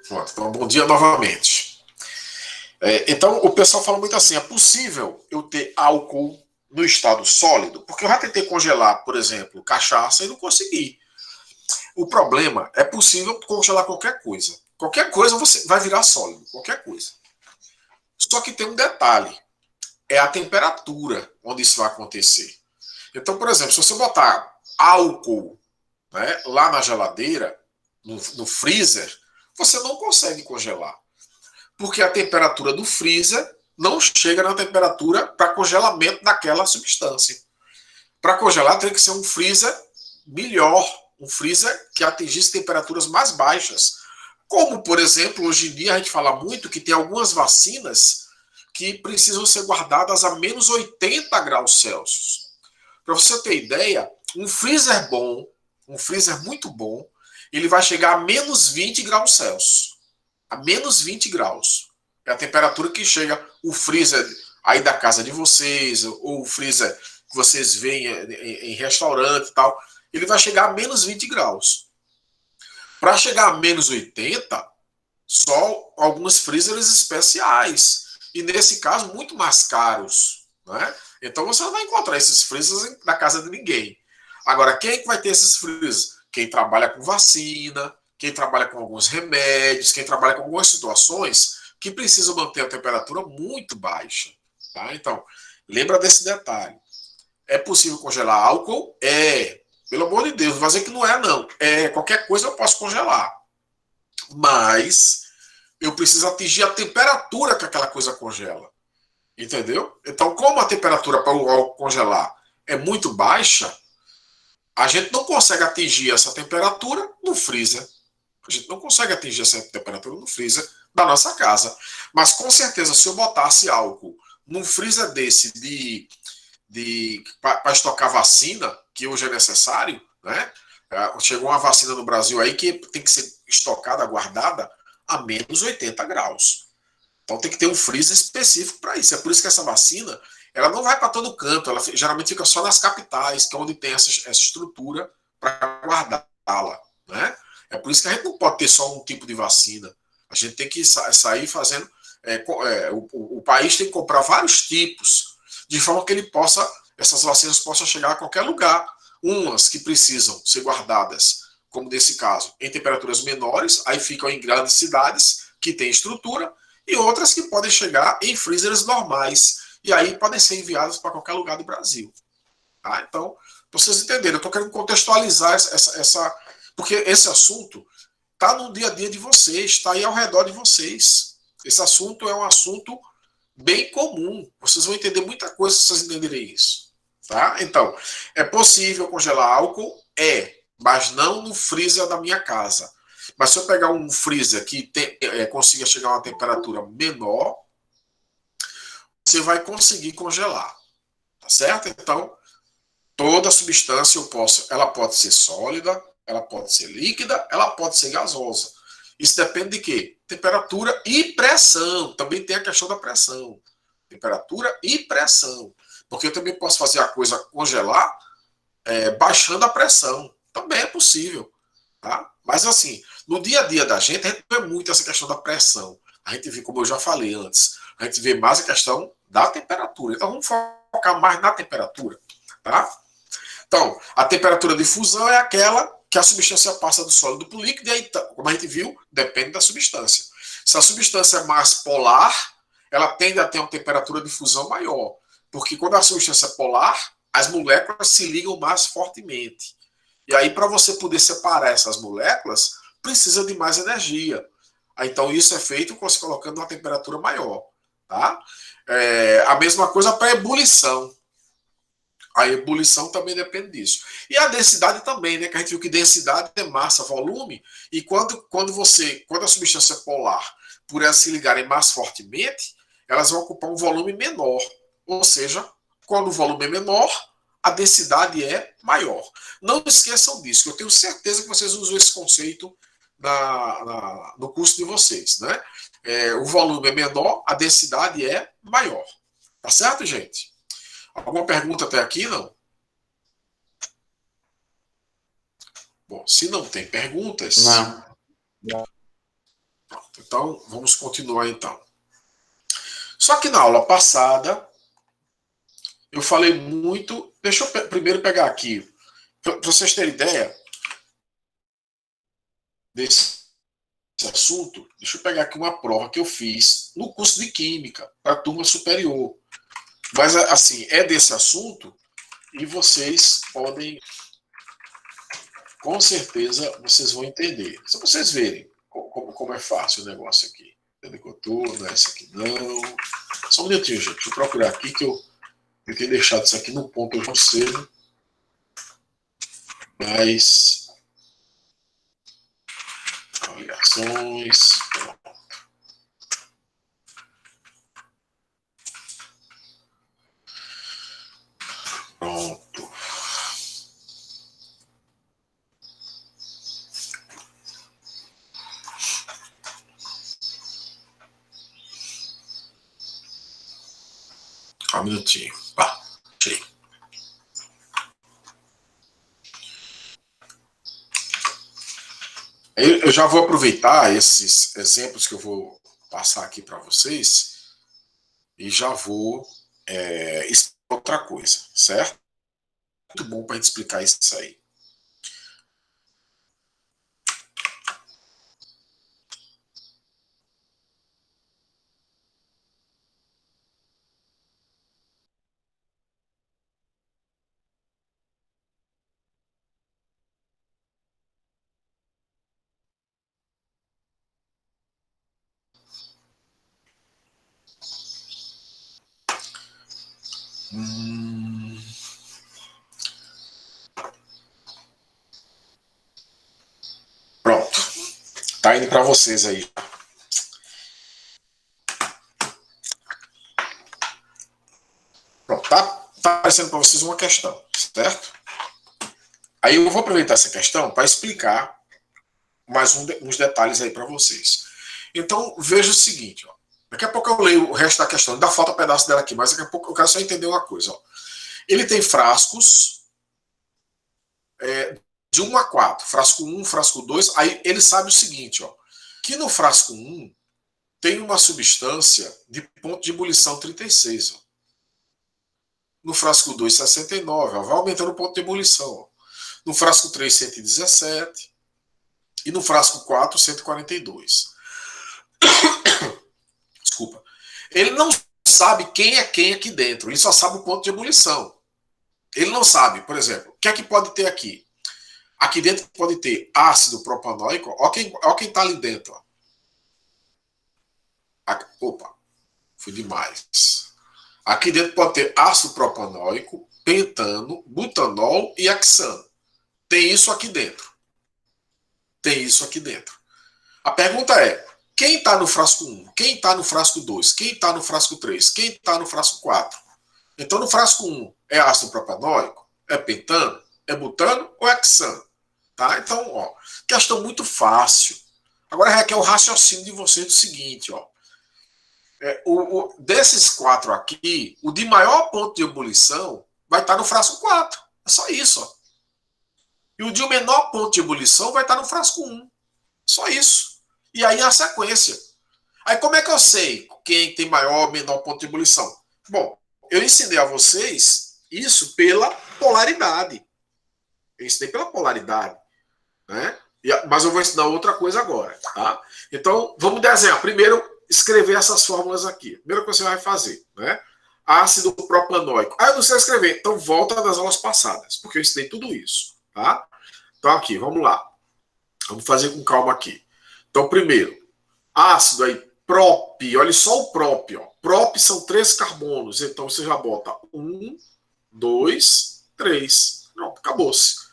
Pronto, então, bom dia novamente. Então, o pessoal fala muito assim: é possível eu ter álcool no estado sólido? Porque eu já tentei congelar, por exemplo, cachaça e não consegui. O problema é possível congelar qualquer coisa. Qualquer coisa você vai virar sólido, qualquer coisa. Só que tem um detalhe: é a temperatura onde isso vai acontecer. Então, por exemplo, se você botar álcool, né, lá na geladeira, no freezer, você não consegue congelar. Porque a temperatura do freezer não chega na temperatura para congelamento daquela substância. Para congelar, tem que ser um freezer melhor, um freezer que atingisse temperaturas mais baixas. Como, por exemplo, hoje em dia a gente fala muito que tem algumas vacinas que precisam ser guardadas a menos 80 graus Celsius. Para você ter ideia, um freezer bom, um freezer muito bom, ele vai chegar a menos 20 graus Celsius. A menos 20 graus. É a temperatura que chega o freezer aí da casa de vocês, ou o freezer que vocês veem em restaurante e tal. Ele vai chegar a menos 20 graus. Para chegar a menos 80, só alguns freezers especiais. E nesse caso, muito mais caros. Né? Então você não vai encontrar esses freezers na casa de ninguém. Agora, quem é que vai ter esses freezers? Quem trabalha com vacina, quem trabalha com alguns remédios, quem trabalha com algumas situações que precisam manter a temperatura muito baixa. Tá? Então, lembra desse detalhe. É possível congelar álcool? É. Pelo amor de Deus, não vai dizer que não é, não. É, qualquer coisa eu posso congelar. Mas eu preciso atingir a temperatura que aquela coisa congela. Entendeu? Então, como a temperatura para o álcool congelar é muito baixa, a gente não consegue atingir essa temperatura no freezer. A gente não consegue atingir essa temperatura no freezer da nossa casa. Mas com certeza, se eu botasse álcool num freezer desse para estocar vacina, que hoje é necessário, né? Chegou uma vacina no Brasil aí que tem que ser estocada, guardada a menos 80 graus. Então tem que ter um freezer específico para isso. É por isso que essa vacina ela não vai para todo canto, ela geralmente fica só nas capitais, que é onde tem essa estrutura para guardá-la. Né? É por isso que a gente não pode ter só um tipo de vacina. A gente tem que sair fazendo. O país tem que comprar vários tipos, de forma que ele possa, essas vacinas possam chegar a qualquer lugar. Umas que precisam ser guardadas, como nesse caso, em temperaturas menores, aí ficam em grandes cidades que têm estrutura, e outras que podem chegar em freezers normais, e aí podem ser enviadas para qualquer lugar do Brasil. Tá? Então, vocês entenderam, eu estou querendo contextualizar porque esse assunto está no dia a dia de vocês, está aí ao redor de vocês. Esse assunto é um assunto bem comum. Vocês vão entender muita coisa se vocês entenderem isso. Tá? Então, é possível congelar álcool? É, mas não no freezer da minha casa. Mas se eu pegar um freezer que consiga chegar a uma temperatura menor, você vai conseguir congelar. Tá certo? Então, toda substância ela pode ser sólida, ela pode ser líquida, ela pode ser gasosa. Isso depende de quê? Temperatura e pressão. Também tem a questão da pressão. Temperatura e pressão. Porque eu também posso fazer a coisa congelar baixando a pressão. Também é possível. Tá? Mas assim, no dia a dia da gente, a gente vê muito essa questão da pressão. A gente vê, como eu já falei antes, a gente vê mais a questão da temperatura. Então vamos focar mais na temperatura. Tá? Então, a temperatura de fusão é aquela que a substância passa do sólido para o líquido, e aí, como a gente viu, depende da substância. Se a substância é mais polar, ela tende a ter uma temperatura de fusão maior, porque quando a substância é polar, as moléculas se ligam mais fortemente. E aí, para você poder separar essas moléculas, precisa de mais energia. Então, isso é feito com você colocando uma temperatura maior. Tá? A mesma coisa para ebulição. A ebulição também depende disso. E a densidade também, né? Que a gente viu que densidade é massa, volume, e quando a substância é polar, por elas se ligarem mais fortemente, elas vão ocupar um volume menor. Ou seja, quando o volume é menor, a densidade é maior. Não esqueçam disso, que eu tenho certeza que vocês usam esse conceito no curso de vocês, né? O volume é menor, a densidade é maior. Tá certo, gente? Alguma pergunta até aqui, não? Bom, se não tem perguntas, Não. Não. Pronto, então, vamos continuar então. Só que na aula passada, eu falei muito. Deixa eu primeiro pegar aqui, para vocês terem ideia desse assunto. Deixa eu pegar aqui uma prova que eu fiz no curso de Química, para a turma superior. Mas, assim, é desse assunto e vocês podem, com certeza, vocês vão entender. Se vocês verem como é fácil o negócio aqui. Não é essa aqui não. Só um minutinho, gente. Deixa eu procurar aqui que eu tenho deixado isso aqui no ponto hoje cedo. Mas avaliações. Pronto. Um minutinho. Pá, achei. Eu já vou aproveitar esses exemplos que eu vou passar aqui para vocês e já vou explicar outra coisa, certo? Muito bom para a gente explicar isso aí. Pronto. Tá indo para vocês aí. Pronto, tá aparecendo para vocês uma questão, certo? Aí eu vou aproveitar essa questão para explicar mais uns detalhes aí para vocês. Então, veja o seguinte, ó. Daqui a pouco eu leio o resto da questão, ainda falta um pedaço dela aqui, mas daqui a pouco eu quero só entender uma coisa. Ó. Ele tem frascos de 1 a 4, frasco 1, frasco 2, aí ele sabe o seguinte, ó, que no frasco 1 tem uma substância de ponto de ebulição 36, ó. No frasco 2, 69, ó, vai aumentando o ponto de ebulição. Ó. No frasco 3, 117, e no frasco 4, 142. Desculpa. Ele não sabe quem é quem aqui dentro, ele só sabe o ponto de ebulição. Ele não sabe, por exemplo, o que é que pode ter aqui? Aqui dentro pode ter ácido propanóico, ó quem tá ali dentro. Ó. Opa, fui demais. Aqui dentro pode ter ácido propanóico, pentano, butanol e hexano. Tem isso aqui dentro. Tem isso aqui dentro. A pergunta é, quem está no frasco 1? Quem está no frasco 2? Quem está no frasco 3? Quem está no frasco 4? Então, no frasco 1 é ácido propanóico? É pentano? É butano ou é hexano? Tá? Então, ó, questão muito fácil. Agora requer o raciocínio de vocês do seguinte, ó. Desses 4 aqui, o de maior ponto de ebulição vai estar no frasco 4. É só isso, ó. E o de menor ponto de ebulição vai estar no frasco 1. Só isso. E aí a sequência. Aí como é que eu sei quem tem maior ou menor ponto de ebulição? Bom, eu ensinei a vocês isso pela polaridade. Eu ensinei pela polaridade. Né? Mas eu vou ensinar outra coisa agora. Tá? Então, vamos desenhar. Primeiro, escrever essas fórmulas aqui. Primeiro que você vai fazer. Né? Ácido propanóico. Ah, eu não sei escrever. Então, volta das aulas passadas, porque eu ensinei tudo isso. Tá? Então, aqui, vamos lá. Vamos fazer com calma aqui. Então, primeiro, ácido aí, prop. Olha só o prop. Ó. Prop são 3 carbonos. Então, você já bota 1, 2, 3. Pronto, acabou-se.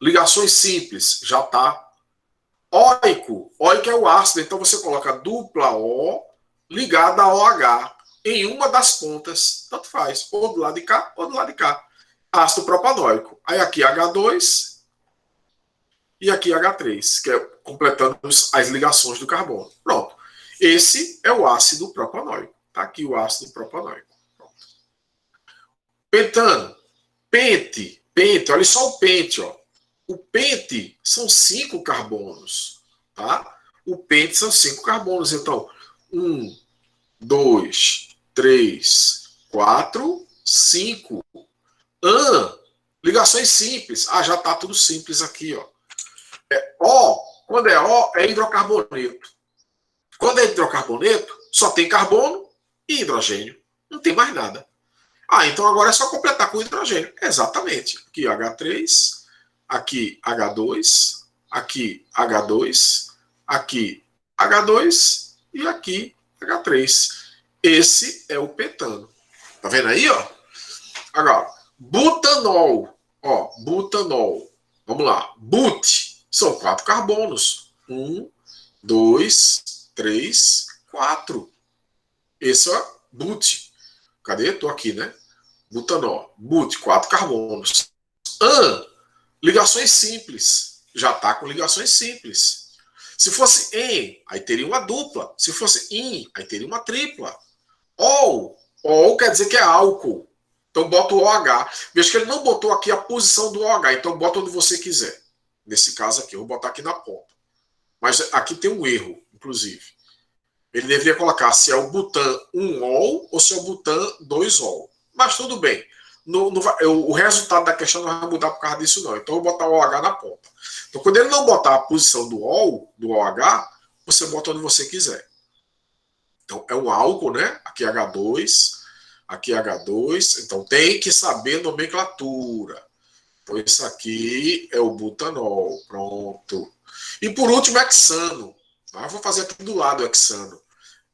Ligações simples, já tá. Óico é o ácido, então você coloca dupla O ligada a OH em uma das pontas, tanto faz, ou do lado de cá ou do lado de cá. Ácido propanóico. Aí aqui H2 e aqui H3, que é completando as ligações do carbono. Pronto. Esse é o ácido propanóico. Tá aqui o ácido propanóico. Pronto. Pentano. Pente, olha só o pente, ó. O pente são 5 carbonos, tá? O pente são 5 carbonos. Então, 1, 2, 3, 4, 5. Ligações simples. Ah, já está tudo simples aqui, ó. O, quando é O, é hidrocarboneto. Quando é hidrocarboneto, só tem carbono e hidrogênio. Não tem mais nada. Ah, então agora é só completar com hidrogênio. Exatamente. Aqui H3, aqui H2, aqui H2, aqui H2 e aqui H3. Esse é o petano. Tá vendo aí, ó? Agora, butanol. Ó, butanol. Vamos lá. But são 4 carbonos. 1, 2, 3, 4. Esse é but. Cadê? Tô aqui, né? Butanol. But, 4 carbonos. Ligações simples. Já está com ligações simples. Se fosse em, aí teria uma dupla. Se fosse in, aí teria uma tripla. Ol quer dizer que é álcool. Então bota o OH. Veja que ele não botou aqui a posição do OH. Então bota onde você quiser. Nesse caso aqui, eu vou botar aqui na ponta. Mas aqui tem um erro, inclusive. Ele deveria colocar se é o butan 1-ol ou se é o butan 2-ol. Mas tudo bem. O resultado da questão não vai mudar por causa disso, não. Então eu vou botar o OH na ponta. Então, quando ele não botar a posição do ol, do OH, você bota onde você quiser. Então, é um álcool, né? Aqui H2, aqui H2. Então, tem que saber nomenclatura. Então, isso aqui é o butanol. Pronto. E por último, hexano. Tá? Vou fazer aqui do lado o hexano.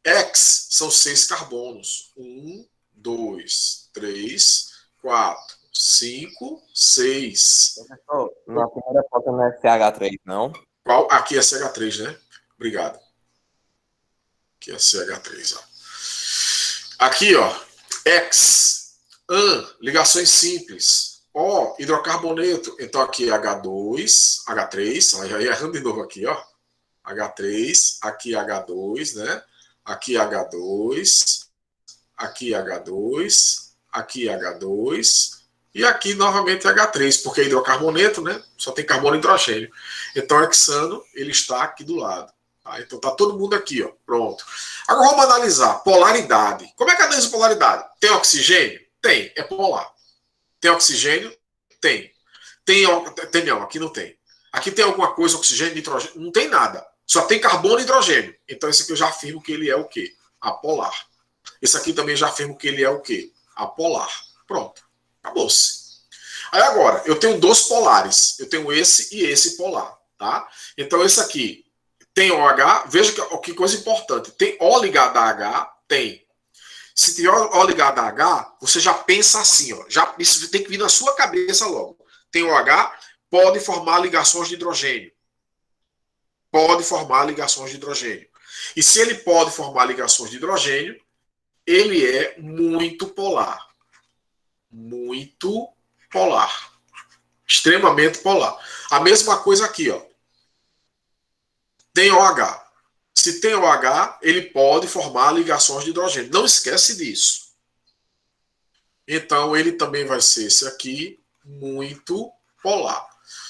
Hex são 6 carbonos. 1, 2, 3, 4, 5, 6. Professor, na primeira foto não é CH3, não? Qual? Aqui é CH3, né? Obrigado. Aqui é CH3, ó. Aqui, ó. X. Ligações simples. O, hidrocarboneto. Então aqui é H2, H3. Aí errando de novo aqui, ó. H3, aqui H2, né? Aqui H2, aqui H2, aqui H2 e aqui novamente H3, porque é hidrocarboneto, né? Só tem carbono e hidrogênio. Então, o hexano, ele está aqui do lado. Tá? Então, tá todo mundo aqui, ó. Pronto. Agora, vamos analisar polaridade. Como é que analisa polaridade? Tem oxigênio? Tem. É polar. Tem oxigênio? Tem. Tem não, aqui não tem. Aqui tem alguma coisa, oxigênio, nitrogênio? Não tem nada. Só tem carbono e hidrogênio. Então, esse aqui eu já afirmo que ele é o quê? Apolar. Esse aqui também já afirmo que ele é o quê? Apolar. Pronto. Acabou-se. Aí agora, eu tenho 2 polares. Eu tenho esse e esse polar. Tá? Então, esse aqui tem OH. Veja que coisa importante. Tem O ligado a H? Tem. Se tiver O ligado a H, você já pensa assim. Ó, isso tem que vir na sua cabeça logo. Tem OH, pode formar ligações de hidrogênio. Pode formar ligações de hidrogênio. E se ele pode formar ligações de hidrogênio, ele é muito polar. Muito polar. Extremamente polar. A mesma coisa aqui, ó. Tem OH. Se tem OH, ele pode formar ligações de hidrogênio. Não esquece disso. Então, ele também vai ser esse aqui, muito polar.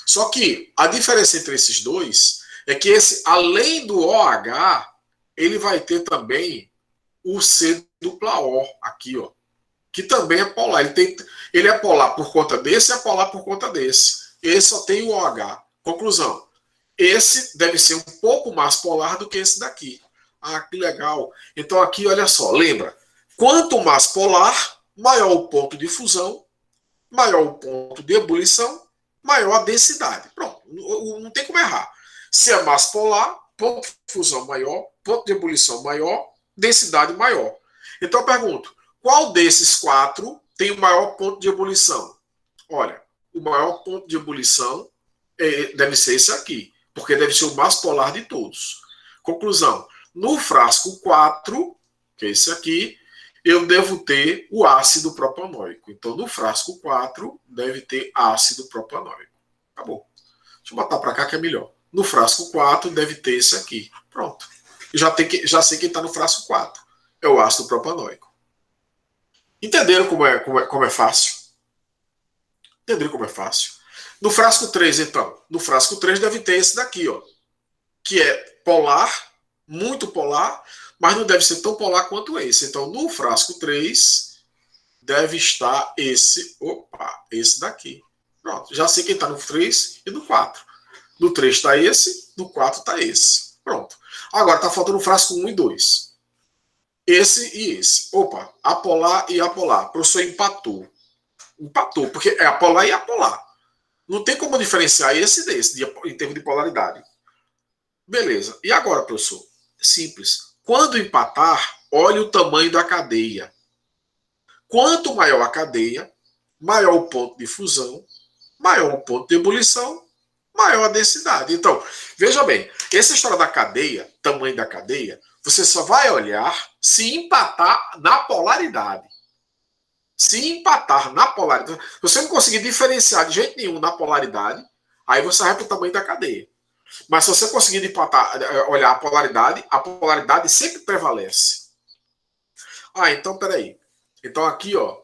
Só que a diferença entre esses dois é que esse, além do OH, ele vai ter também o C dupla O aqui, ó, que também é polar. Ele é polar por conta desse e é polar por conta desse. Esse só tem o OH. Conclusão. Esse deve ser um pouco mais polar do que esse daqui. Ah, que legal. Então aqui, olha só, lembra? Quanto mais polar, maior o ponto de fusão, maior o ponto de ebulição, maior a densidade. Pronto, não tem como errar. Se é mais polar, ponto de fusão maior, ponto de ebulição maior, densidade maior. Então eu pergunto, qual desses 4 tem o maior ponto de ebulição? Olha, o maior ponto de ebulição deve ser esse aqui, porque deve ser o mais polar de todos. Conclusão, no frasco 4, que é esse aqui, eu devo ter o ácido propanóico. Então, no frasco 4, deve ter ácido propanóico. Acabou. Deixa eu botar para cá que é melhor. No frasco 4, deve ter esse aqui. Pronto. Já sei quem está no frasco 4. É o ácido propanóico. Entenderam como é fácil? Entenderam como é fácil? No frasco 3, então. No frasco 3 deve ter esse daqui, ó. que é polar, muito polar, mas não deve ser tão polar quanto esse. Então, no frasco 3, deve estar esse daqui. Pronto, já sei quem está no 3 e no 4. No 3 está esse, no 4 está esse. Pronto. Agora está faltando o frasco 1 e 2. Esse e esse. Apolar e apolar. O professor empatou. Empatou, porque é apolar e apolar. Não tem como diferenciar esse desse, em termos de polaridade. Beleza. E agora, professor? Simples. Quando empatar, olhe o tamanho da cadeia. Quanto maior a cadeia, maior o ponto de fusão, maior o ponto de ebulição, maior a densidade. Então, veja bem, essa história da cadeia, tamanho da cadeia, você só vai olhar se empatar na polaridade. Se empatar na polaridade, se você não conseguir diferenciar de jeito nenhum na polaridade, aí você vai para o tamanho da cadeia. Mas se você conseguir empatar, olhar a polaridade sempre prevalece. Então peraí. Então aqui, ó,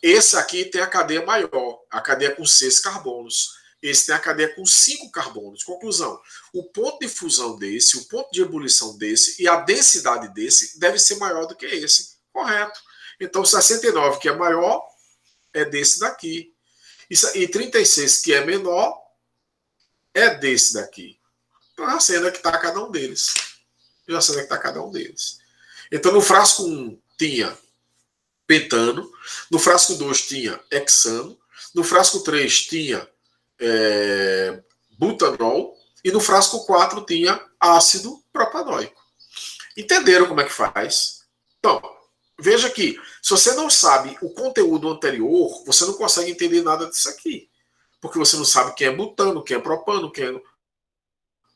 esse aqui tem a cadeia maior, a cadeia com 6 carbonos. Esse tem a cadeia com 5 carbonos. Conclusão: o ponto de fusão desse, o ponto de ebulição desse e a densidade desse deve ser maior do que esse. Correto. Então 69, que é maior, é desse daqui. E 36, que é menor, é desse daqui. Então já sei onde é que está cada um deles. Já sei onde é que está cada um deles. Então no frasco 1 tinha pentano, no frasco 2 tinha hexano, no frasco 3 tinha butanol e no frasco 4 tinha ácido propanóico. Entenderam como é que faz? Então, veja que se você não sabe o conteúdo anterior, você não consegue entender nada disso aqui. Porque você não sabe quem é butano, quem é propano, quem é...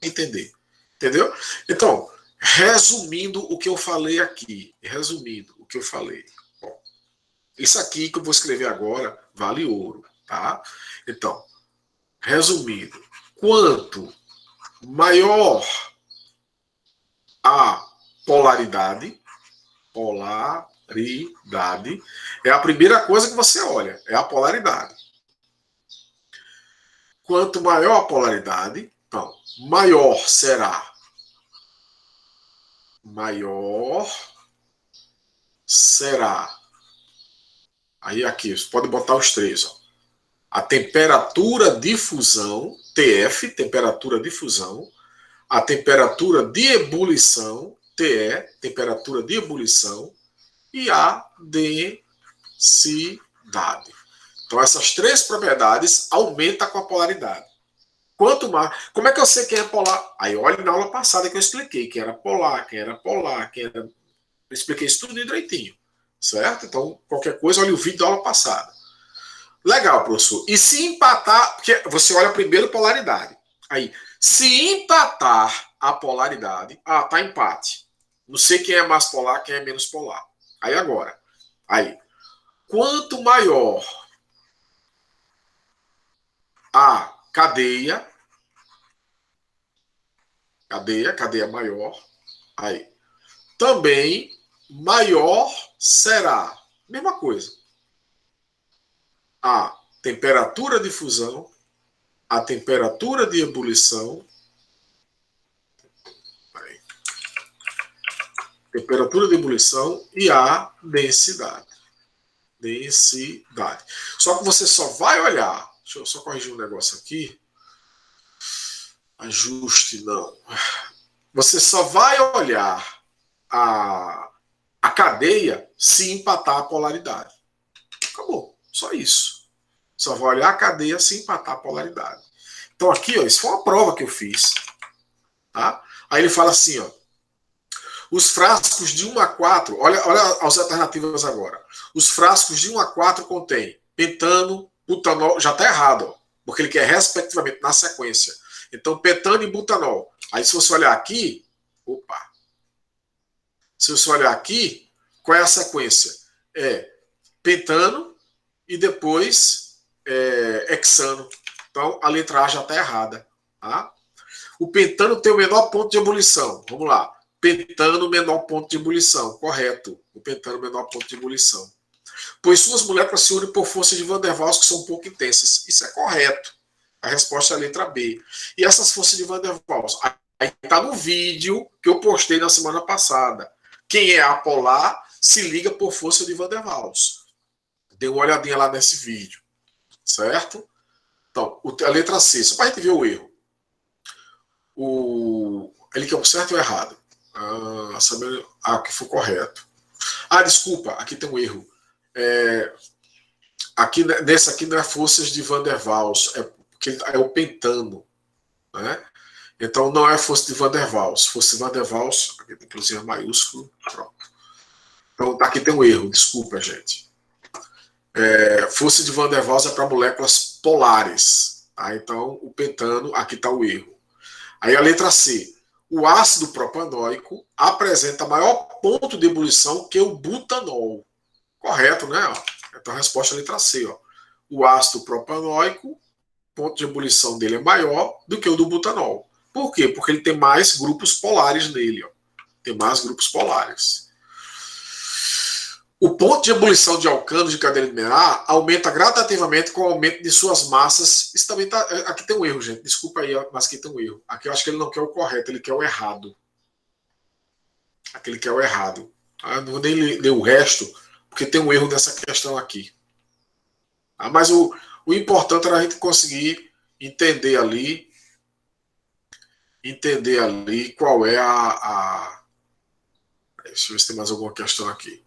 Entender. Entendeu? Então, resumindo o que eu falei aqui. Bom, isso aqui que eu vou escrever agora vale ouro, tá? Então, resumindo, quanto maior a polaridade é a primeira coisa que você olha, é a polaridade. Quanto maior a polaridade, então, maior será aí aqui, você pode botar os três, ó. A temperatura de fusão, TF, temperatura de fusão, a temperatura de ebulição, TE, temperatura de ebulição, e a densidade. Então, essas três propriedades aumentam com a polaridade. Quanto mais. Como é que eu sei quem é polar? Aí olha na aula passada que eu expliquei quem era polar, quem era polar, quem era. Eu expliquei isso tudo direitinho. Certo? Então, qualquer coisa, olha o vídeo da aula passada. Legal, professor. E se empatar, porque você olha primeiro polaridade. Aí, se empatar a polaridade, tá empate. Não sei quem é mais polar, quem é menos polar. Aí agora, quanto maior a cadeia maior, também maior será, mesma coisa, a temperatura de fusão, a temperatura de ebulição, e a densidade. Só que você só vai olhar, deixa eu só corrigir um negócio aqui, ajuste não, você só vai olhar a cadeia se empatar a polaridade. Acabou, só isso. Só vai olhar a cadeia se empatar a polaridade. Então aqui, ó, isso foi uma prova que eu fiz. Tá? Aí ele fala assim, ó, os frascos de 1 a 4, olha as alternativas agora. Os frascos de 1 a 4 contêm pentano, butanol, já está errado, ó, porque ele quer respectivamente na sequência. Então, pentano e butanol. Aí se você olhar aqui, se você olhar aqui, qual é a sequência? É pentano e depois hexano. Então, a letra A já está errada. Tá? O pentano tem o menor ponto de ebulição. Vamos lá. Pentano, menor ponto de ebulição. Correto. O pentano, menor ponto de ebulição. Pois suas moléculas se unem por força de Van der Waals que são um pouco intensas. Isso é correto. A resposta é a letra B. E essas forças de Van der Waals? Aí está no vídeo que eu postei na semana passada. Quem é apolar se liga por força de Van der Waals. Dê uma olhadinha lá nesse vídeo. Certo? Então, a letra C, só para a gente ver o erro. Ele quer o certo ou errado? Que foi correto. Desculpa, aqui tem um erro. Nesse aqui não é forças de Van der Waals, porque é o pentano. Né? Então não é força de Van der Waals. Força de Van der Waals, aqui tem inclusive maiúsculo, pronto. Então aqui tem um erro, desculpa, gente. Força de Van der Waals é para moléculas polares. Tá? Então o pentano, aqui está o erro. Aí a letra C. O ácido propanóico apresenta maior ponto de ebulição que o butanol. Correto, né? Então a resposta é a letra C. Ó. O ácido propanóico, ponto de ebulição dele é maior do que o do butanol. Por quê? Porque ele tem mais grupos polares nele. Ó. Tem mais grupos polares. O ponto de ebulição de alcanos de cadeia liminar aumenta gradativamente com o aumento de suas massas. Isso também tá. Aqui tem um erro, gente. Desculpa aí, mas aqui tem um erro. Aqui eu acho que ele não quer o correto, ele quer o errado. Aqui ele quer o errado. Eu não vou nem ler o resto, porque tem um erro nessa questão aqui. Mas o importante era a gente conseguir entender ali qual é Deixa eu ver se tem mais alguma questão aqui.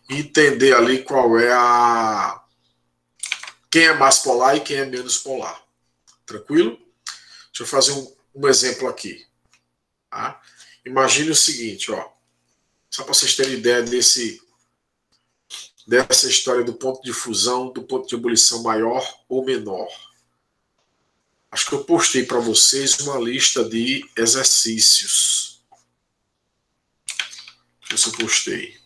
Entender ali qual é quem é mais polar e quem é menos polar. Tranquilo? Deixa eu fazer um exemplo aqui. Tá? Imagine o seguinte, ó. Só para vocês terem ideia dessa história do ponto de fusão, do ponto de ebulição maior ou menor. Acho que eu postei para vocês uma lista de exercícios. Deixa eu ver se eu postei.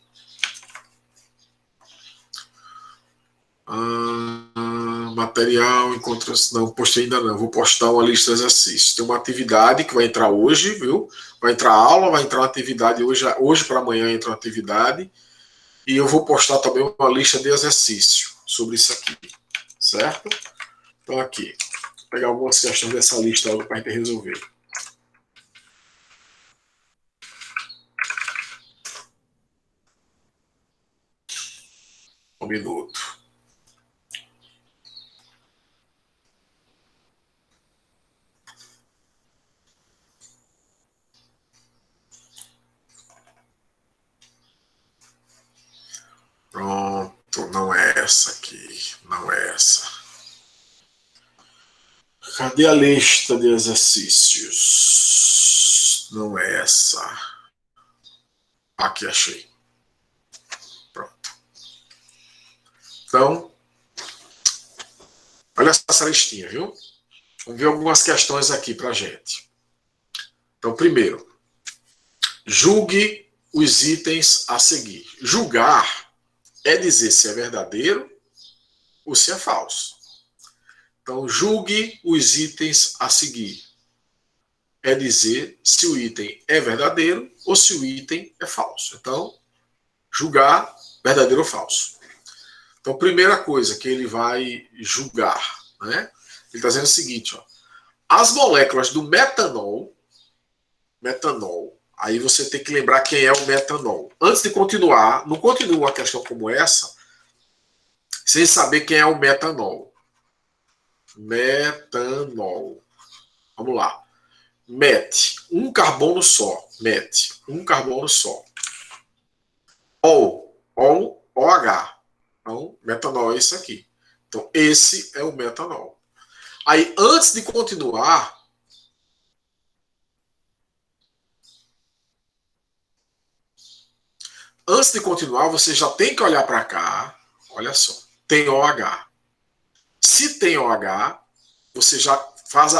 Material, encontros. Não, postei ainda não. Vou postar uma lista de exercícios. Tem uma atividade que vai entrar hoje, viu? Vai entrar aula, vai entrar uma atividade hoje para amanhã entra uma atividade. E eu vou postar também uma lista de exercícios sobre isso aqui. Certo? Então aqui. Vou pegar algumas questões dessa lista para a gente resolver. Um minuto. Pronto, não é essa aqui, não é essa. Cadê a lista de exercícios? Não é essa. Aqui, achei. Pronto. Então, olha essa listinha, viu? Vamos ver algumas questões aqui pra gente. Então, primeiro, julgue os itens a seguir. Julgar é dizer se é verdadeiro ou se é falso. Então, julgue os itens a seguir. É dizer se o item é verdadeiro ou se o item é falso. Então, julgar verdadeiro ou falso. Então, primeira coisa que ele vai julgar, né? Ele está dizendo o seguinte, ó. As moléculas do metanol, aí você tem que lembrar quem é o metanol. Antes de continuar, não continua uma questão como essa, sem saber quem é o metanol. Metanol. Vamos lá. Mete um carbono só. Mete um carbono só. OH. Então, metanol é isso aqui. Então, esse é o metanol. Aí, antes de continuar, você já tem que olhar para cá. Olha só. Tem OH. Se tem OH, você já faz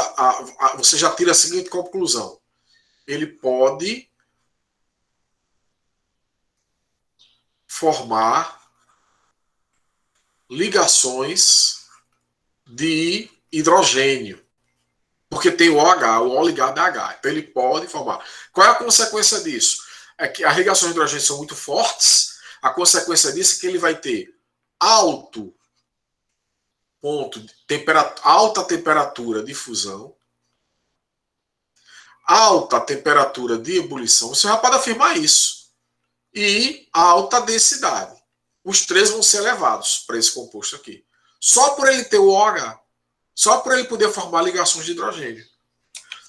você já tira a seguinte conclusão. Ele pode formar ligações de hidrogênio. Porque tem o OH, o O ligado a H. Então ele pode formar. Qual é a consequência disso? É que as ligações de hidrogênio são muito fortes. A consequência disso é que ele vai ter alto ponto, alta temperatura de fusão, alta temperatura de ebulição, você já pode afirmar isso, e alta densidade. Os três vão ser elevados para esse composto aqui. Só por ele ter o OH, só por ele poder formar ligações de hidrogênio.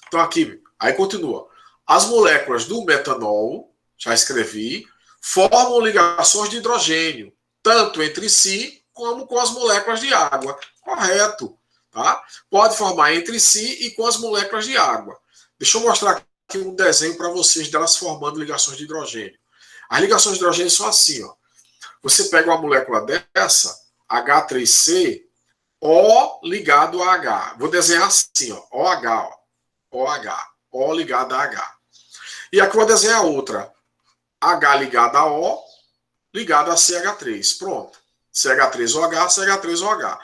Então aqui, aí continua. As moléculas do metanol, já escrevi, formam ligações de hidrogênio, tanto entre si como com as moléculas de água. Correto. Tá? Pode formar entre si e com as moléculas de água. Deixa eu mostrar aqui um desenho para vocês delas formando ligações de hidrogênio. As ligações de hidrogênio são assim, ó. Você pega uma molécula dessa, H3C, O ligado a H. Vou desenhar assim, ó, OH, ó. OH, O ligado a H. E aqui eu vou desenhar outra, H ligado a O, ligado a CH3. Pronto. CH3OH, CH3OH.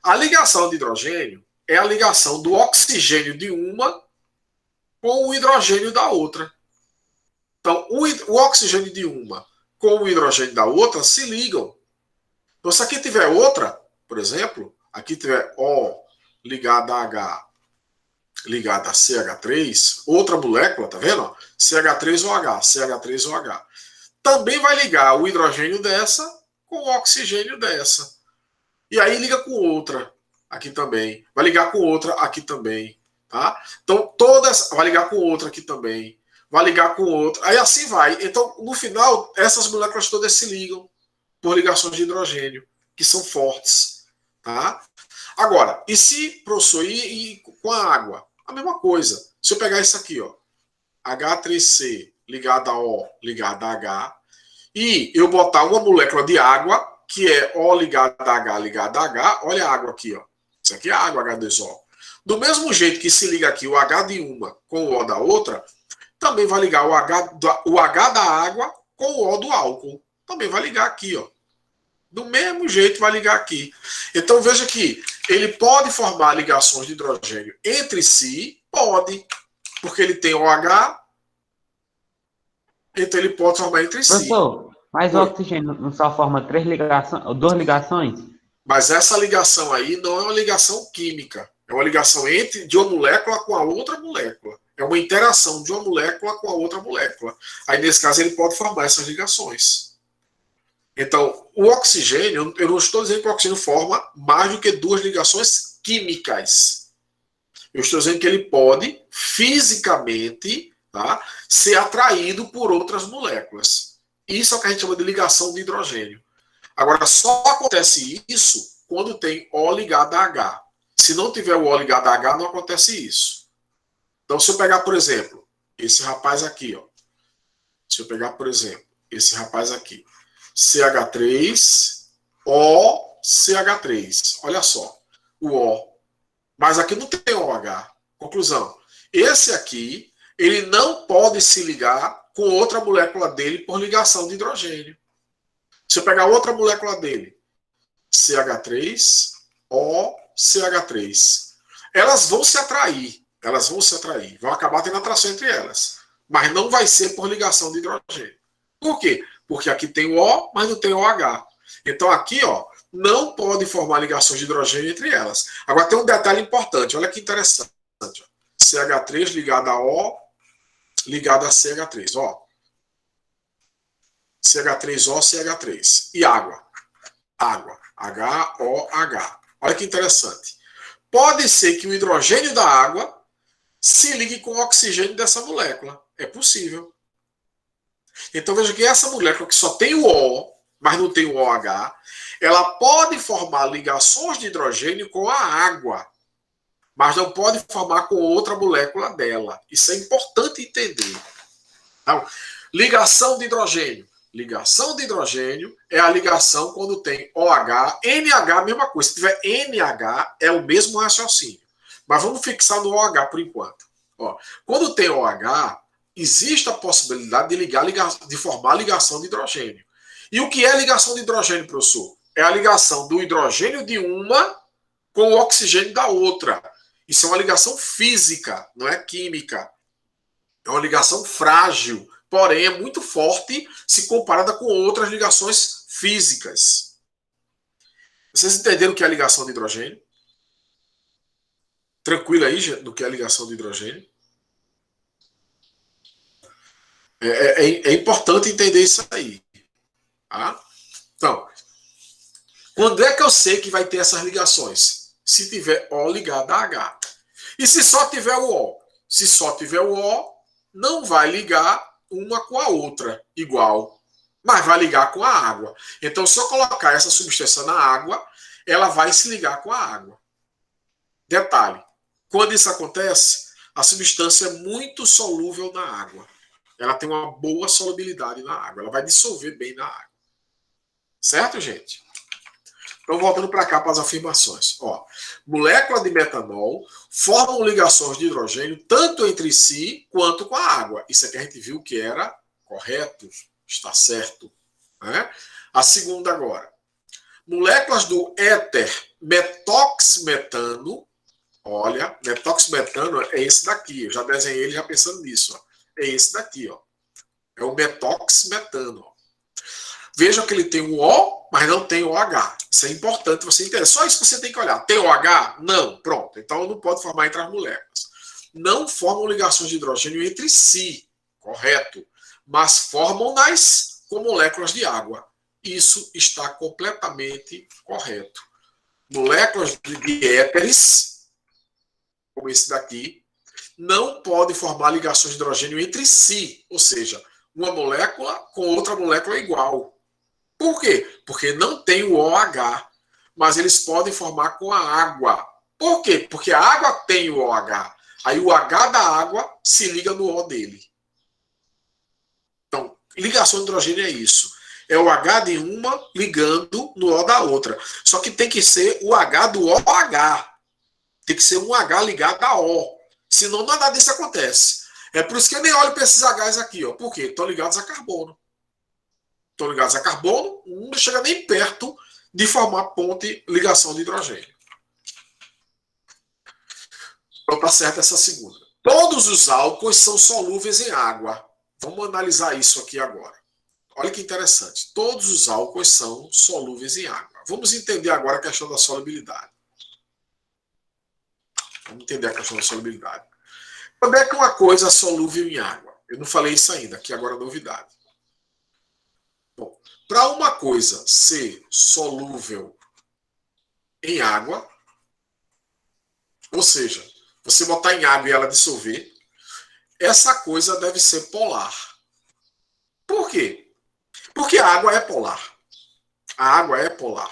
A ligação de hidrogênio é a ligação do oxigênio de uma com o hidrogênio da outra. Então, o oxigênio de uma com o hidrogênio da outra se ligam. Então, se aqui tiver outra, por exemplo, aqui tiver O ligada a H ligada a CH3, outra molécula, tá vendo? CH3OH, CH3OH. Também vai ligar o hidrogênio dessa com o oxigênio dessa. E aí liga com outra aqui também. Vai ligar com outra aqui também. Tá? Então, todas. Vai ligar com outra aqui também. Vai ligar com outra. Aí assim vai. Então, no final, essas moléculas todas se ligam por ligações de hidrogênio, que são fortes. Tá? Agora, e se, professor, e com a água? A mesma coisa. Se eu pegar isso aqui, ó, H3C ligada a O ligada a H, e eu botar uma molécula de água, que é O ligada a H ligada a H, olha a água aqui, ó. Isso aqui é a água H2O. Do mesmo jeito que se liga aqui o H de uma com o O da outra, também vai ligar o H da água com o O do álcool. Também vai ligar aqui, ó. Do mesmo jeito vai ligar aqui. Então veja que ele pode formar ligações de hidrogênio entre si, pode, porque ele tem OH, então ele pode formar entre si. Professor, mas o oxigênio não só forma três ligações, ou duas ligações? Mas essa ligação aí não é uma ligação química. É uma ligação de uma molécula com a outra molécula. É uma interação de uma molécula com a outra molécula. Aí, nesse caso, ele pode formar essas ligações. Então, o oxigênio, eu não estou dizendo que o oxigênio forma mais do que duas ligações químicas. Eu estou dizendo que ele pode, fisicamente, tá, ser atraído por outras moléculas. Isso é o que a gente chama de ligação de hidrogênio. Agora, só acontece isso quando tem O ligado a H. Se não tiver o O ligado a H, não acontece isso. Então, se eu pegar, por exemplo, esse rapaz aqui, ó. Se eu pegar, por exemplo, esse rapaz aqui. CH3, O, CH3. Olha só, o O. Mas aqui não tem OH. Conclusão. Esse aqui, ele não pode se ligar com outra molécula dele por ligação de hidrogênio. Se eu pegar outra molécula dele, CH3, O, CH3, elas vão se atrair. Elas vão se atrair. Vão acabar tendo atração entre elas. Mas não vai ser por ligação de hidrogênio. Por quê? Porque aqui tem o O, mas não tem o OH. Então aqui, ó, não pode formar ligações de hidrogênio entre elas. Agora tem um detalhe importante. Olha que interessante. CH3 ligado a O, ligado a CH3. Ó. CH3O, CH3. E água. Água. HOH. Olha que interessante. Pode ser que o hidrogênio da água se ligue com o oxigênio dessa molécula. É possível. Então veja que essa molécula que só tem o O, mas não tem o OH, ela pode formar ligações de hidrogênio com a água, mas não pode formar com outra molécula dela. Isso é importante entender. Então, ligação de hidrogênio. Ligação de hidrogênio é a ligação quando tem OH, NH, mesma coisa. Se tiver NH, é o mesmo raciocínio. Mas vamos fixar no OH por enquanto. Ó, quando tem OH, existe a possibilidade de formar ligação de hidrogênio. E o que é ligação de hidrogênio, professor? É a ligação do hidrogênio de uma com o oxigênio da outra. Isso é uma ligação física, não é química. É uma ligação frágil, porém é muito forte se comparada com outras ligações físicas. Vocês entenderam o que é a ligação de hidrogênio? Tranquilo aí do que é a ligação de hidrogênio? É importante entender isso aí. Tá? Então, quando é que eu sei que vai ter essas ligações? Se tiver O ligado a H. E se só tiver o O? Se só tiver o O, não vai ligar uma com a outra igual, mas vai ligar com a água. Então, se eu colocar essa substância na água, ela vai se ligar com a água. Detalhe, quando isso acontece, a substância é muito solúvel na água. Ela tem uma boa solubilidade na água, ela vai dissolver bem na água. Certo, gente? Então, voltando para cá para as afirmações. Ó, molécula de metanol formam ligações de hidrogênio tanto entre si quanto com a água. Isso aqui a gente viu que era correto, está certo. Né? A segunda agora. Moléculas do éter metoxmetano. Olha, metoxmetano é esse daqui. Eu já desenhei ele já pensando nisso. Ó. É esse daqui. Ó. É o metoxmetano. Ó. Vejam que ele tem um O, mas não tem OH. Isso é importante você entender. Só isso que você tem que olhar. Tem OH? Não. Pronto. Então não pode formar entre as moléculas. Não formam ligações de hidrogênio entre si. Correto. Mas formam-nas com moléculas de água. Isso está completamente correto. Moléculas de éteres, como esse daqui, não podem formar ligações de hidrogênio entre si. Ou seja, uma molécula com outra molécula igual. Por quê? Porque não tem o OH, mas eles podem formar com a água. Por quê? Porque a água tem o OH. Aí o H da água se liga no O dele. Então, ligação de hidrogênio é isso. É o H de uma ligando no O da outra. Só que tem que ser o H do OH. Tem que ser um H ligado a O. Senão nada disso acontece. É por isso que eu nem olho para esses Hs aqui. Ó. Por quê? Estão ligados a carbono. Estão ligados a carbono, não chega nem perto de formar ponte ligação de hidrogênio. Então está certo essa segunda. Todos os álcools são solúveis em água. Vamos analisar isso aqui agora. Olha que interessante. Todos os álcools são solúveis em água. Vamos entender agora a questão da solubilidade. Vamos entender a questão da solubilidade. Quando é que uma coisa é solúvel em água? Eu não falei isso ainda, aqui agora é novidade. Bom, para uma coisa ser solúvel em água, ou seja, você botar em água e ela dissolver, essa coisa deve ser polar. Por quê? Porque a água é polar. A água é polar.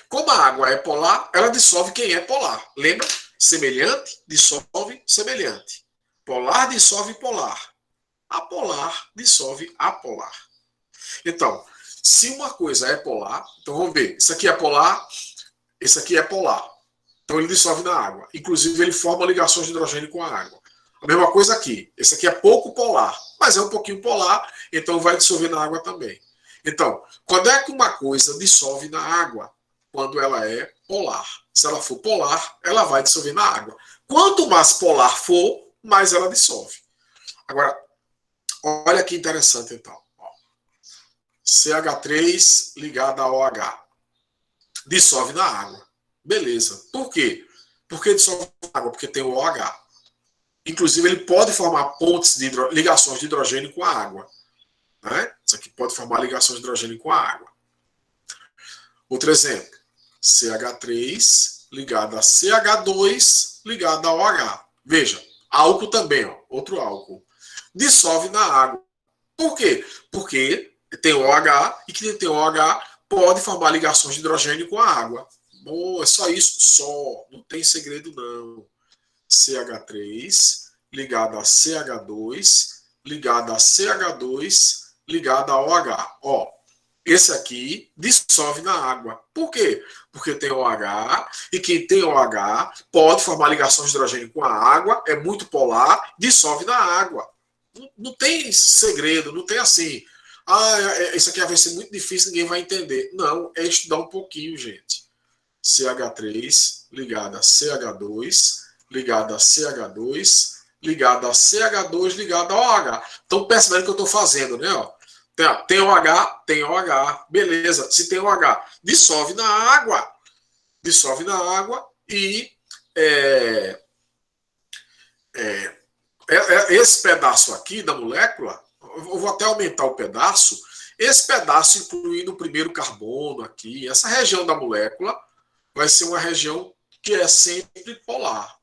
Como a água é polar, ela dissolve quem é polar. Lembra? Semelhante dissolve semelhante. Polar dissolve polar. Apolar dissolve apolar. Então, se uma coisa é polar, então vamos ver, isso aqui é polar, esse aqui é polar. Então ele dissolve na água. Inclusive ele forma ligações de hidrogênio com a água. A mesma coisa aqui, esse aqui é pouco polar, mas é um pouquinho polar, então vai dissolver na água também. Então, quando é que uma coisa dissolve na água? Quando ela é polar. Se ela for polar, ela vai dissolver na água. Quanto mais polar for, mais ela dissolve. Agora, olha que interessante então. CH3 ligado a OH. Dissolve na água. Beleza. Por quê? Por que dissolve na água? Porque tem o OH. Inclusive, ele pode formar pontes de ligações de hidrogênio com a água. Né? Isso aqui pode formar ligações de hidrogênio com a água. Outro exemplo. CH3 ligado a CH2 ligado a OH. Veja, álcool também, ó, outro álcool. Dissolve na água. Por quê? Porque tem OH e quem tem OH pode formar ligações de hidrogênio com a água. Bom, é só isso? Só. Não tem segredo, não. CH3 ligado a CH2 ligado a CH2 ligado a OH. Ó, esse aqui dissolve na água. Por quê? Porque tem OH e quem tem OH pode formar ligações de hidrogênio com a água, é muito polar, dissolve na água. Não tem segredo, não tem assim. Isso aqui vai ser muito difícil, ninguém vai entender. Não, é estudar um pouquinho, gente. CH3 ligado a CH2, ligado a CH2, ligado a CH2, ligado a OH. Então, percebendo o que eu estou fazendo, né? Ó. Tem OH, tem OH. Beleza. Se tem OH, dissolve na água. Dissolve na água e esse pedaço aqui da molécula, eu vou até aumentar o pedaço. Esse pedaço, incluindo o primeiro carbono aqui, essa região da molécula, vai ser uma região que é sempre polar.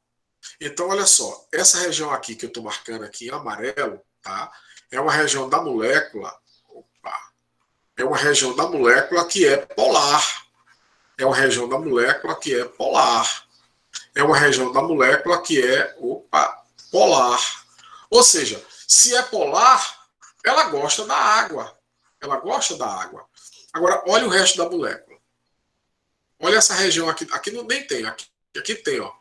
Então, olha só, essa região aqui que eu estou marcando aqui em amarelo, tá? É uma região da molécula, opa, é uma região da molécula que é polar. É uma região da molécula que é polar. É uma região da molécula que é, polar. Ou seja, se é polar, ela gosta da água. Ela gosta da água. Agora, olha o resto da molécula. Olha essa região aqui. Aqui não nem tem. Aqui tem, ó.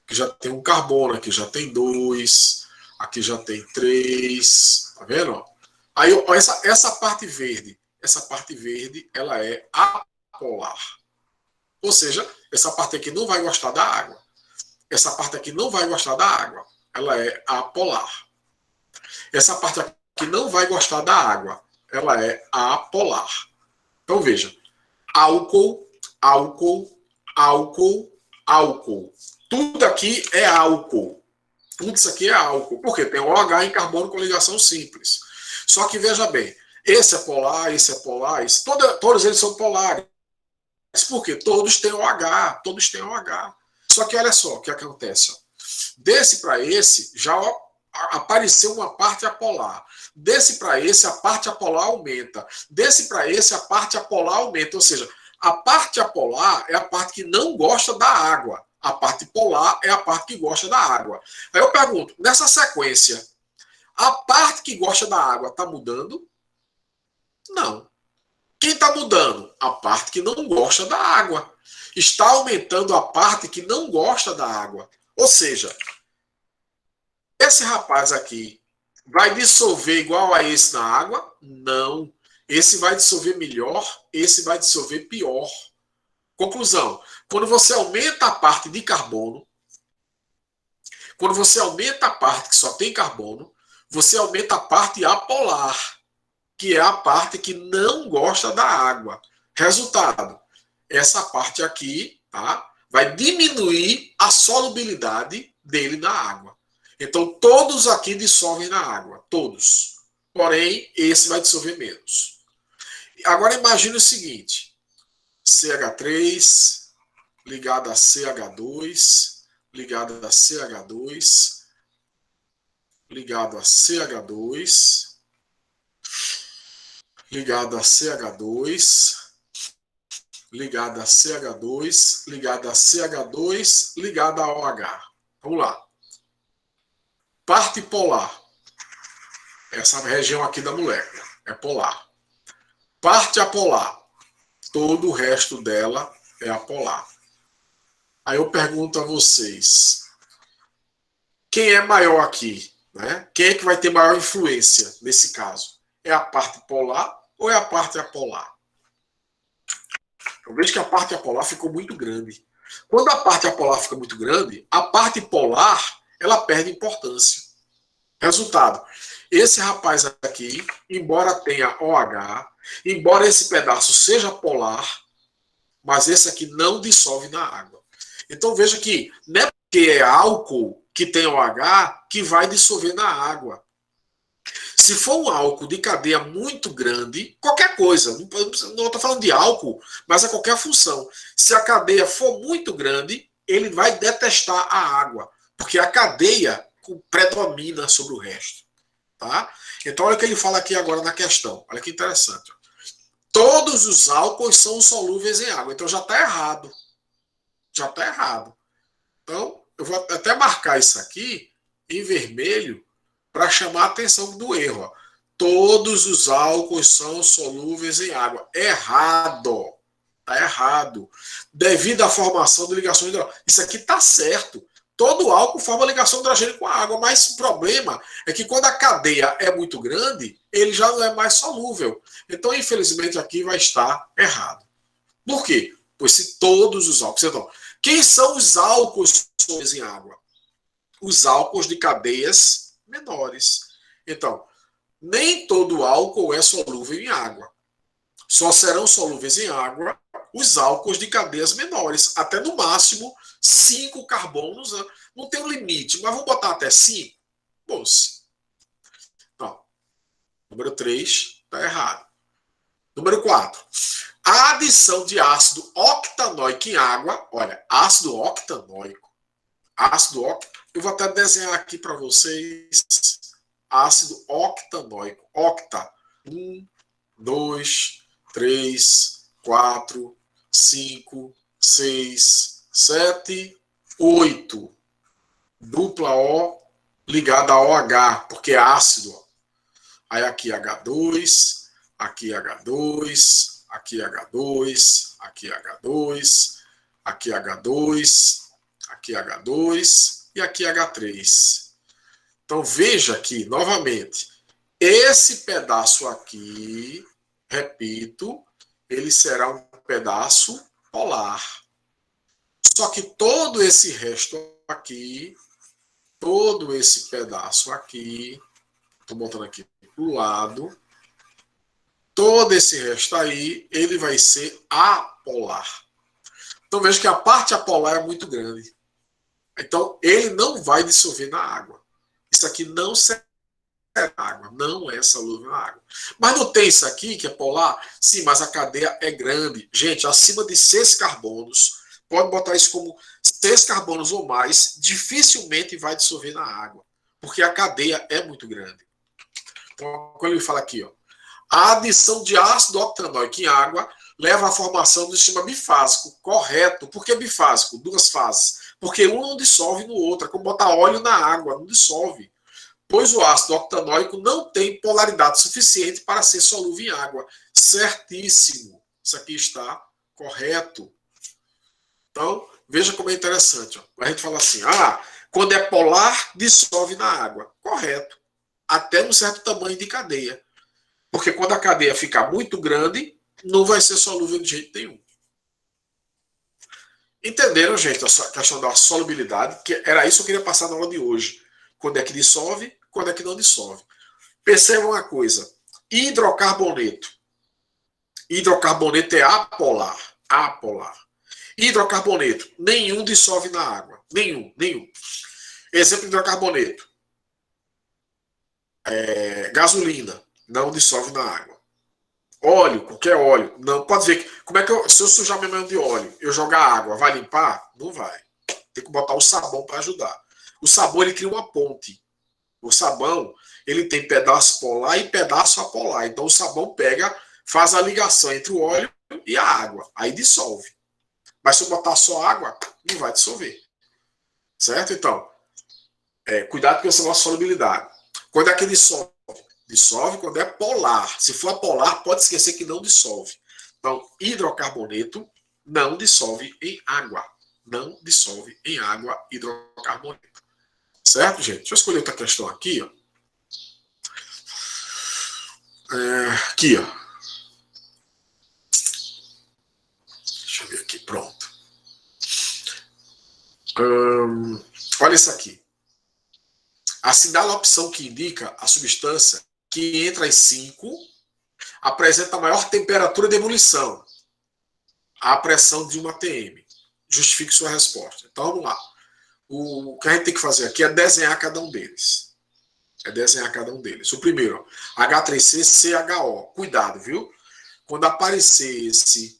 Aqui já tem um carbono, aqui já tem 2, aqui já tem 3. Tá vendo? Aí, ó, essa parte verde. Essa parte verde, ela é apolar. Ou seja, essa parte aqui não vai gostar da água. Essa parte aqui não vai gostar da água. Ela é apolar. Essa parte aqui não vai gostar da água. Ela é apolar. Então veja. Álcool, álcool, álcool, álcool. Tudo aqui é álcool. Tudo isso aqui é álcool. Por quê? Tem OH em carbono com ligação simples. Só que veja bem. Esse é polar, esse é polar. Todos eles são polares. Por quê? Todos têm OH. Todos têm OH. Só que olha só o que acontece. Ó. Desse para esse, já apareceu uma parte apolar. Desse para esse, a parte apolar aumenta. Desse para esse, a parte apolar aumenta. Ou seja, a parte apolar é a parte que não gosta da água. A parte polar é a parte que gosta da água. Aí eu pergunto, nessa sequência, a parte que gosta da água está mudando? Não. Quem está mudando? A parte que não gosta da água. Está aumentando a parte que não gosta da água. Ou seja, esse rapaz aqui vai dissolver igual a esse na água? Não. Esse vai dissolver melhor, esse vai dissolver pior. Conclusão, quando você aumenta a parte de carbono, quando você aumenta a parte que só tem carbono, você aumenta a parte apolar, que é a parte que não gosta da água. Resultado, essa parte aqui, tá, vai diminuir a solubilidade dele na água. Então, todos aqui dissolvem na água, todos. Porém, esse vai dissolver menos. Agora, imagine o seguinte, CH3 ligado a CH2, ligado a CH2, ligado a CH2, ligado a CH2, ligado a CH2, ligado a CH2, ligado a OH. Vamos lá. Parte polar. Essa região aqui da molécula é polar. Parte apolar. Todo o resto dela é apolar. Aí eu pergunto a vocês, quem é maior aqui? Né? Quem é que vai ter maior influência nesse caso? É a parte polar ou é a parte apolar? Eu vejo que a parte apolar ficou muito grande. Quando a parte apolar fica muito grande, a parte polar ela perde importância. Resultado, esse rapaz aqui, embora tenha OH, embora esse pedaço seja polar, mas esse aqui não dissolve na água. Então veja que não é porque é álcool que tem OH que vai dissolver na água. Se for um álcool de cadeia muito grande, qualquer coisa, não estou falando de álcool, mas a qualquer função. Se a cadeia for muito grande, ele vai detestar a água, porque a cadeia predomina sobre o resto. Tá? Então olha o que ele fala aqui agora na questão. Olha que interessante. Todos os álcools são solúveis em água. Então já está errado. Já está errado. Então, eu vou até marcar isso aqui em vermelho para chamar a atenção do erro. Ó. Todos os álcools são solúveis em água. Errado. Está errado. Devido à formação de ligações hidrogênio. Isso aqui está certo. Todo álcool forma ligação de hidrogênio com a água, mas o problema é que quando a cadeia é muito grande, ele já não é mais solúvel. Então, infelizmente, aqui vai estar errado. Por quê? Pois se todos os álcools... Então, quem são os álcools solúveis em água? Os álcools de cadeias menores. Então, nem todo álcool é solúvel em água. Só serão solúveis em água os álcools de cadeias menores, até no máximo 5 carbonos. Não tem um limite, mas vamos botar até 5? Moça. Não. Número 3 está errado. Número 4. A adição de ácido octanóico em água, olha, ácido octanóico, eu vou até desenhar aqui para vocês, ácido octanóico, octa, 1, 2, 3, 4, 5, 6, 7, 8, dupla O ligada a OH, porque é ácido. Aí aqui H2, aqui H2, aqui H2, aqui H2, aqui H2, aqui H2 e aqui H3. Então veja aqui, novamente, esse pedaço aqui, repito, ele será um pedaço polar. Só que todo esse resto aqui, todo esse pedaço aqui, estou botando aqui para o lado, todo esse resto aí, ele vai ser apolar. Então veja que a parte apolar é muito grande. Então ele não vai dissolver na água. Isso aqui não será água, não é solúvel na água. Mas não tem isso aqui que é polar? Sim, mas a cadeia é grande. Gente, acima de 6 carbonos, pode botar isso como 6 carbonos ou mais, dificilmente vai dissolver na água, porque a cadeia é muito grande. Então, quando ele fala aqui, ó, a adição de ácido octanóico em água leva à formação do sistema bifásico, correto. Por que bifásico? 2 fases. Porque um não dissolve no outro, é como botar óleo na água, não dissolve. Pois o ácido octanóico não tem polaridade suficiente para ser solúvel em água. Certíssimo. Isso aqui está correto. Então, veja como é interessante. Ó. A gente fala assim, quando é polar, dissolve na água. Correto. Até um certo tamanho de cadeia. Porque quando a cadeia ficar muito grande, não vai ser solúvel de jeito nenhum. Entenderam, gente, a questão da solubilidade? Que era isso que eu queria passar na aula de hoje. Quando é que dissolve, quando é que não dissolve. Percebam uma coisa. Hidrocarboneto. Hidrocarboneto é apolar. Apolar. Hidrocarboneto. Nenhum dissolve na água. Nenhum. Exemplo de hidrocarboneto. Gasolina. Não dissolve na água. Óleo, qualquer óleo. Não, pode ver que. Como é que se eu sujar minha mão de óleo, eu jogar água, vai limpar? Não vai. Tem que botar o sabão para ajudar. O sabão, ele cria uma ponte. O sabão, ele tem pedaço polar e pedaço apolar. Então o sabão pega, faz a ligação entre o óleo e a água. Aí dissolve. Mas se eu botar só água, não vai dissolver. Certo? Então, cuidado com essa nossa solubilidade. Quando é que dissolve? Dissolve quando é polar. Se for apolar, pode esquecer que não dissolve. Então, hidrocarboneto não dissolve em água. Não dissolve em água hidrocarboneto. Certo, gente? Deixa eu escolher outra questão aqui. Ó. Aqui, ó. Deixa eu ver aqui. Pronto. Olha isso aqui. Assinala a opção que indica a substância que entre as 5 apresenta a maior temperatura de ebulição, a pressão de 1 atm. Justifique sua resposta. Então, vamos lá. O que a gente tem que fazer aqui é desenhar cada um deles. O primeiro, ó, H3C-CHO. Cuidado, viu? Quando aparecer esse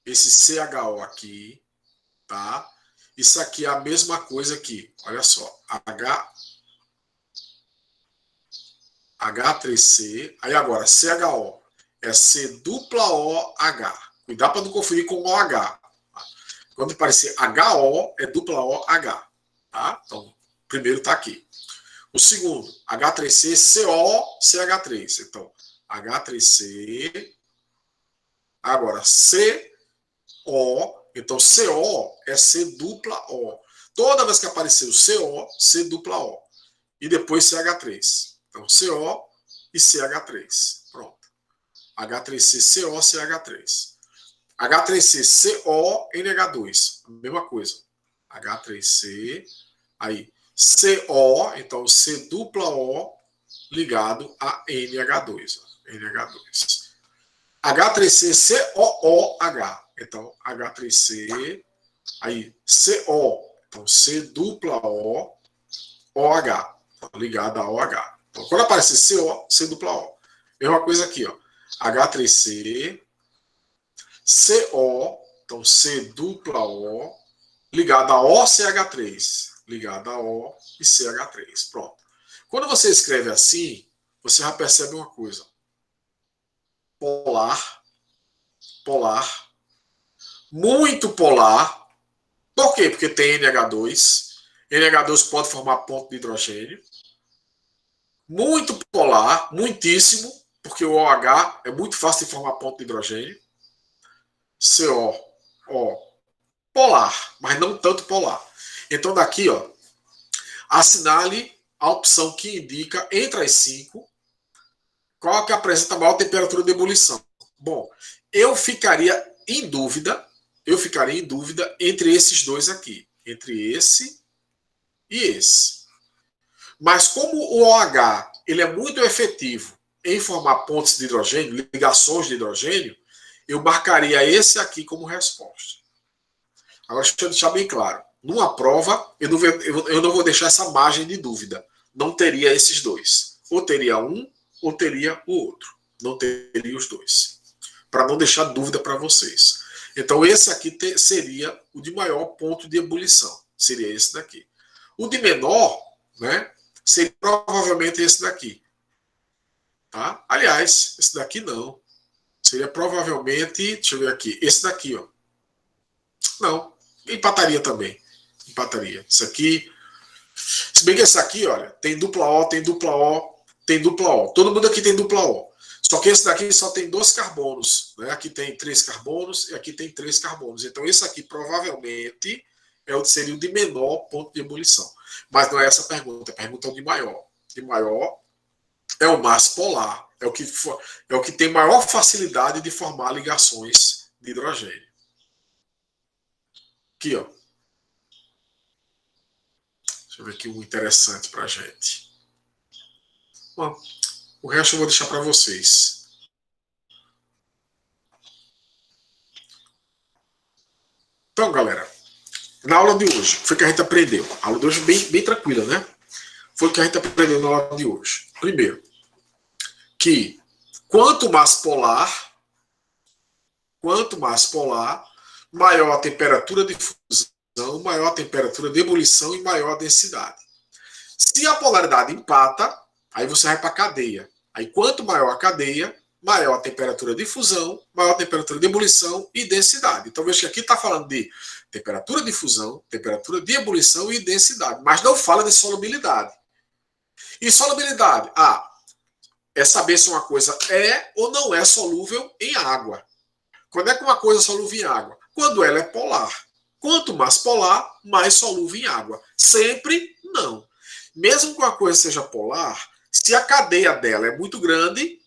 CHO aqui, tá? Isso aqui é a mesma coisa aqui. Olha só. H3C. Aí agora, CHO. É C-dupla-O-H. Cuidado para não confundir com OH. Quando aparecer HO, é dupla OH. Tá? Então, o primeiro está aqui. O segundo, H3C-CO-CH3. Então, H3C. Agora, CO. Então, CO é C dupla O. Toda vez que aparecer o CO, C dupla O. E depois CH3. Então, CO e CH3. Pronto. H3C, CO, CH3. H3C, CO, NH2. A mesma coisa. H3C, aí CO, então C dupla O ligado a NH2. NH2. H3C, COOH. Então, H3C, aí CO, então C dupla O, OH, ligado a OH. Quando aparecer CO, C dupla O. Mesma coisa aqui, ó. H3C, CO, então C dupla O, ligado a OCH3. Ligado a O e CH3. Pronto. Quando você escreve assim, você já percebe uma coisa. Polar, polar, muito polar. Por quê? Porque tem NH2. NH2 pode formar ponto de hidrogênio. Muito polar, muitíssimo, porque o OH é muito fácil de formar ponto de hidrogênio. CO, O, polar, mas não tanto polar. Então daqui, ó, assinale a opção que indica entre as 5 qual que apresenta a maior temperatura de ebulição. Bom, eu ficaria em dúvida entre esses dois aqui, entre esse e esse. Mas como o OH ele é muito efetivo em formar pontos de hidrogênio, ligações de hidrogênio, eu marcaria esse aqui como resposta. Agora, deixa eu deixar bem claro. Numa prova, eu não vou deixar essa margem de dúvida. Não teria esses dois. Ou teria um, ou teria o outro. Não teria os dois. Para não deixar dúvida para vocês. Então, esse aqui seria o de maior ponto de ebulição. Seria esse daqui. O de menor, né, seria provavelmente esse daqui. Tá? Aliás, esse daqui não. Seria provavelmente, deixa eu ver aqui, esse daqui, ó. Não, empataria também. Empataria. Isso aqui, se bem que esse aqui, olha, tem dupla O, tem dupla O, tem dupla O. Todo mundo aqui tem dupla O. Só que esse daqui só tem 2 carbonos. Né? Aqui tem 3 carbonos e aqui tem 3 carbonos. Então esse aqui provavelmente seria o de menor ponto de ebulição. Mas não é essa a pergunta. A pergunta é o de maior. De maior é o mais polar. É o que tem maior facilidade de formar ligações de hidrogênio. Aqui, ó. Deixa eu ver aqui um interessante para a gente. Bom, o resto eu vou deixar para vocês. Então, galera, na aula de hoje, foi o que a gente aprendeu. A aula de hoje bem tranquila, né? Foi o que a gente aprendeu na aula de hoje. Primeiro, que quanto mais polar, maior a temperatura de fusão, maior a temperatura de ebulição e maior a densidade. Se a polaridade empata, aí você vai para a cadeia. Aí quanto maior a cadeia, maior a temperatura de fusão, maior a temperatura de ebulição e densidade. Então veja que aqui está falando de temperatura de fusão, temperatura de ebulição e densidade, mas não fala de solubilidade. E solubilidade? É saber se uma coisa é ou não é solúvel em água. Quando é que uma coisa é solúvel em água? Quando ela é polar. Quanto mais polar, mais solúvel em água. Sempre não. Mesmo que uma coisa seja polar, se a cadeia dela é muito grande,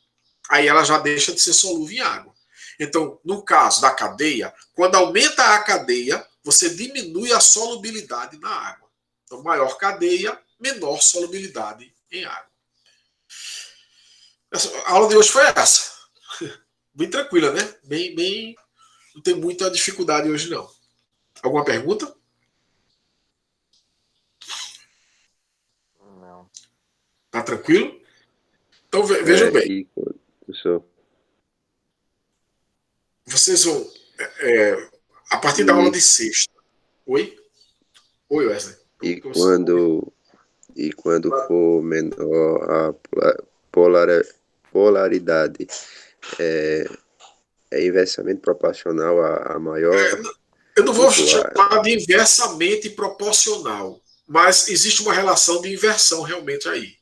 aí ela já deixa de ser solúvel em água. Então, no caso da cadeia, quando aumenta a cadeia, você diminui a solubilidade na água. Então, maior cadeia, menor solubilidade em água. A aula de hoje foi essa. Bem tranquila, né? Bem, não tem muita dificuldade hoje, não. Alguma pergunta? Não. Tá tranquilo? Então vejam bem. Professor. Vocês vão, a partir da aula de sexta. Oi? Oi, Wesley. E quando for menor a polaridade, é inversamente proporcional a maior. Eu não vou chamar de inversamente proporcional, mas existe uma relação de inversão realmente aí.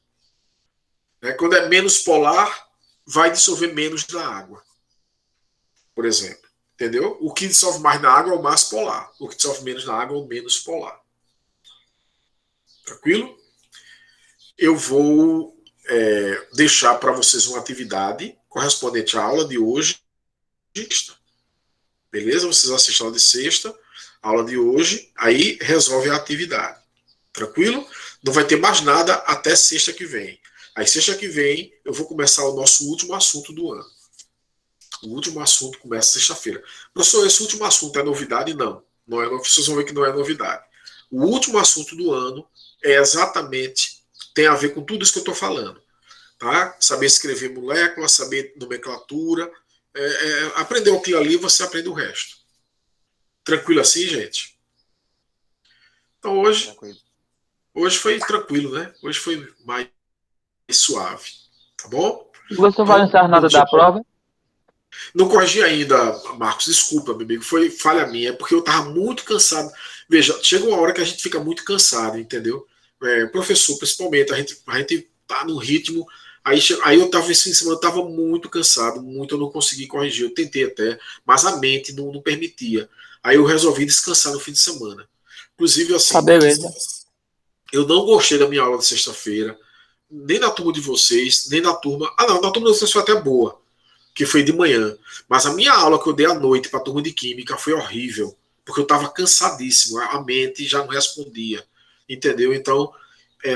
Quando é menos polar, vai dissolver menos na água. Por exemplo. Entendeu? O que dissolve mais na água é o mais polar. O que dissolve menos na água é o menos polar. Tranquilo? Eu vou deixar para vocês uma atividade correspondente à aula de hoje. Beleza? Vocês assistem a aula de sexta, a aula de hoje, aí resolve a atividade. Tranquilo? Não vai ter mais nada até sexta que vem. Aí sexta que vem eu vou começar o nosso último assunto do ano. O último assunto começa sexta-feira. Professor, esse último assunto é novidade? Não. Não é, vocês vão ver que não é novidade. O último assunto do ano é exatamente, tem a ver com tudo isso que eu estou falando. tá? Saber escrever molécula, saber nomenclatura, aprender aquilo ali, você aprende o resto. Tranquilo assim, gente? Então hoje foi tranquilo, né? Hoje foi mais suave, tá bom? O professor vai Então, lançar a nota da prova? não corrigi ainda, Marcos, desculpa, meu amigo, foi falha minha, é porque eu estava muito cansado. Veja, chega uma hora que a gente fica muito cansado, entendeu? Professor, principalmente, a gente tá no ritmo. Aí eu estava esse fim de semana, eu estava muito cansado, muito, eu não consegui corrigir, eu tentei até, mas a mente não permitia. Aí eu resolvi descansar no fim de semana. Inclusive, Tá, assim, beleza. eu não gostei da minha aula de sexta-feira, nem na turma de vocês, nem na turma. Ah, não, na turma de vocês foi até boa, que foi de manhã. Mas a minha aula que eu dei à noite para a turma de química foi horrível, porque eu estava cansadíssimo, a mente já não respondia, entendeu? Então,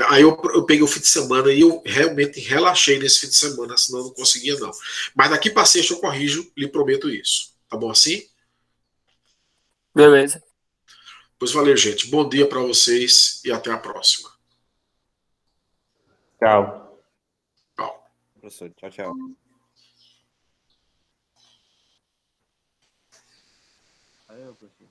aí eu peguei o fim de semana e eu realmente relaxei nesse fim de semana, senão eu não conseguia, não. Mas daqui para sexta eu corrijo, lhe prometo isso. Tá bom assim? Beleza. Pois valeu, gente. Bom dia para vocês e até a próxima. Tchau. Tchau. Professor, tchau, tchau. Valeu, professor.